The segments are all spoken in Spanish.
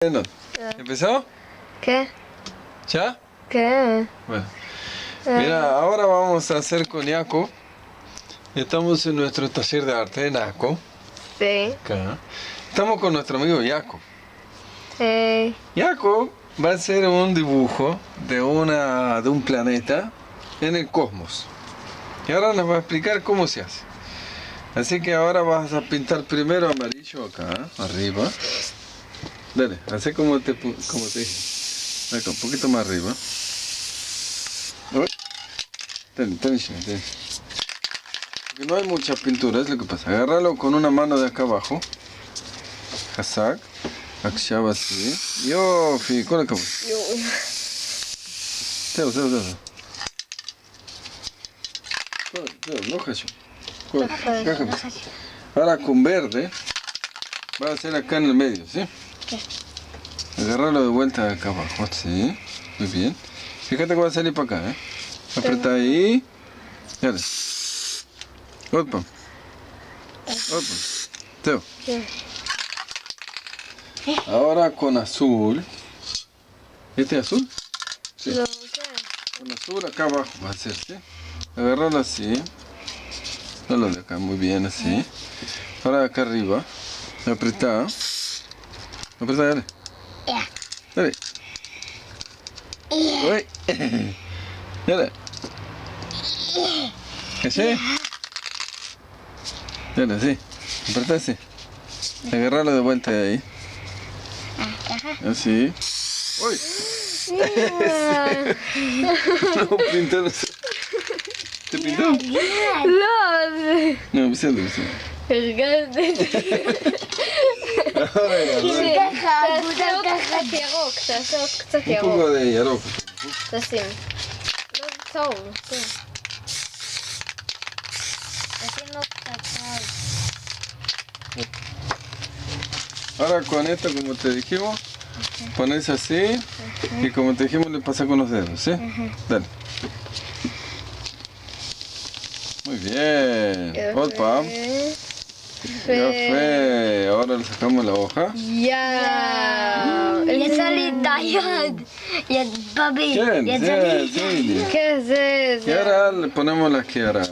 Bueno, ¿empezó? ¿Qué? ¿Ya? ¿Qué? Bueno, mira, ahora vamos a hacer con Yaco. Estamos en nuestro taller de arte en Yaco. Sí. Acá. Estamos con nuestro amigo Yaco. Sí. Yaco va a hacer un dibujo de un planeta en el cosmos. Y ahora nos va a explicar cómo se hace. Así que ahora vas a pintar primero amarillo acá, arriba. Dale, así como te dije. Acá, un poquito más arriba. Uy. Dale. Porque no hay mucha pintura, es lo que pasa. Agárralo con una mano de acá abajo. Hazak. Akshaba así. Yofi, con la cama. Teo. No cacho. Ahora con verde. Va a hacer acá en el medio, ¿sí? Agarrarlo de vuelta acá abajo, sí. Muy bien. Fíjate que va a salir para acá, ¿eh? Aprieta ahí. Dale. Opa. Teo. Ahora con azul. ¿Este es azul? Sí. Con azul acá abajo va a ser, ¿sí? Agarrarlo así. Solo de acá, muy bien, así. Ahora acá arriba. Aprieta. Dale. Dale. Uy. Dale. ¿Qué? Dale, así. Aprieta así. Agarrarlo de vuelta de ahí. Así. ¡Uy! No, pintó. ¿Te pintó? No, siento. קצת Un poco de ירוק. תשים. לא צהוב, שים. תשים לו קצת צהוב. Ahora con esto, como te dijimos, pones así y como te dijimos le pasas con los dedos, ¿sí? Dale. Muy bien. Opa. Café. Ahora le sacamos la hoja. יצא לי את היד, יד בבי, יצא לי. כן, זה. Y ahora le ponemos la quiara.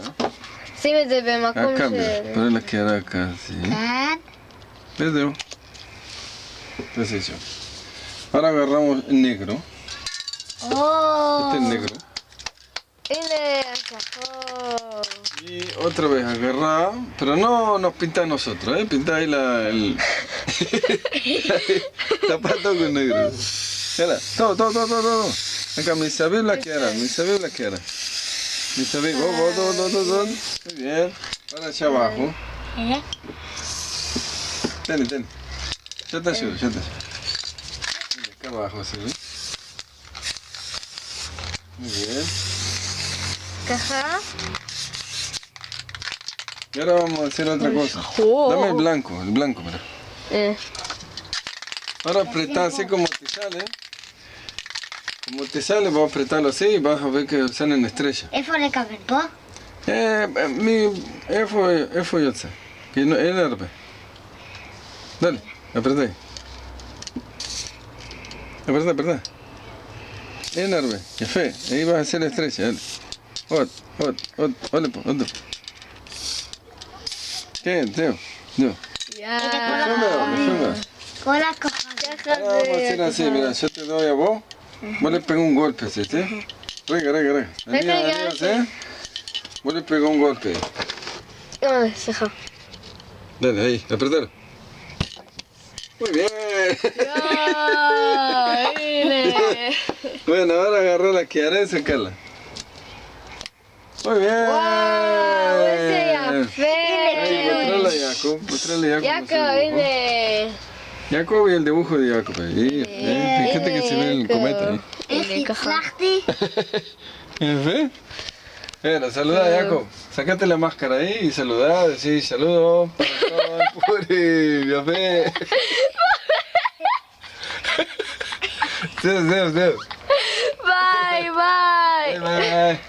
שים את זה במקום Acá, mira, poner la quiara acá, sí. Desde. Entonces ahora agarramos el negro. Este es negro. הנה, השחור. Y otra vez agarrar, pero no nos pinta a nosotros, pinta ahí el zapato con negro. Mira, todo. Acá me sabe la cara. Me sabe, todo. Muy bien. Ahora allá abajo. Ten. Ya te ayudo. Acá abajo, ¿sí? Muy bien. ככה. Y ahora vamos a hacer otra cosa. Dame el blanco, mira. Ahora apretá así como te sale. Como te sale, vas a apretarlo así y vas a ver que salen estrellas. איפה לקבל? פה? איפה יוצא? כי אין הרבה. דale, apretá ahí. Apretá. אין הרבה. יפה, ahí vas a hacer la estrella, dale. עוד. כן, זהו. יפה מאוד. כל הכוכב. Ahora vamos a hacer así, mira, yo te doy a vos. Vos le pegas un golpe así, ¿sí? Rega. Arriba, ¿sí? Vos le pegas un golpe. סליחה. Dale, ahí, apretalo. Muy bien. הנה. Bueno, ahora agarró la quiara y sacarla. Muy bien. וואו, איזה יפה. Mostrarle a Yaco. יעקב, הנה. Yaco y el dibujo de Yaco. Ahí, fíjate que se ve el cometa ahí. איך הצלחתי? ¿Ves? Bueno, saluda a Yaco. Sácate la máscara ahí y saludá. Decís saludos para todo el Puri. Ya ve. Zeo. ביי. Bye.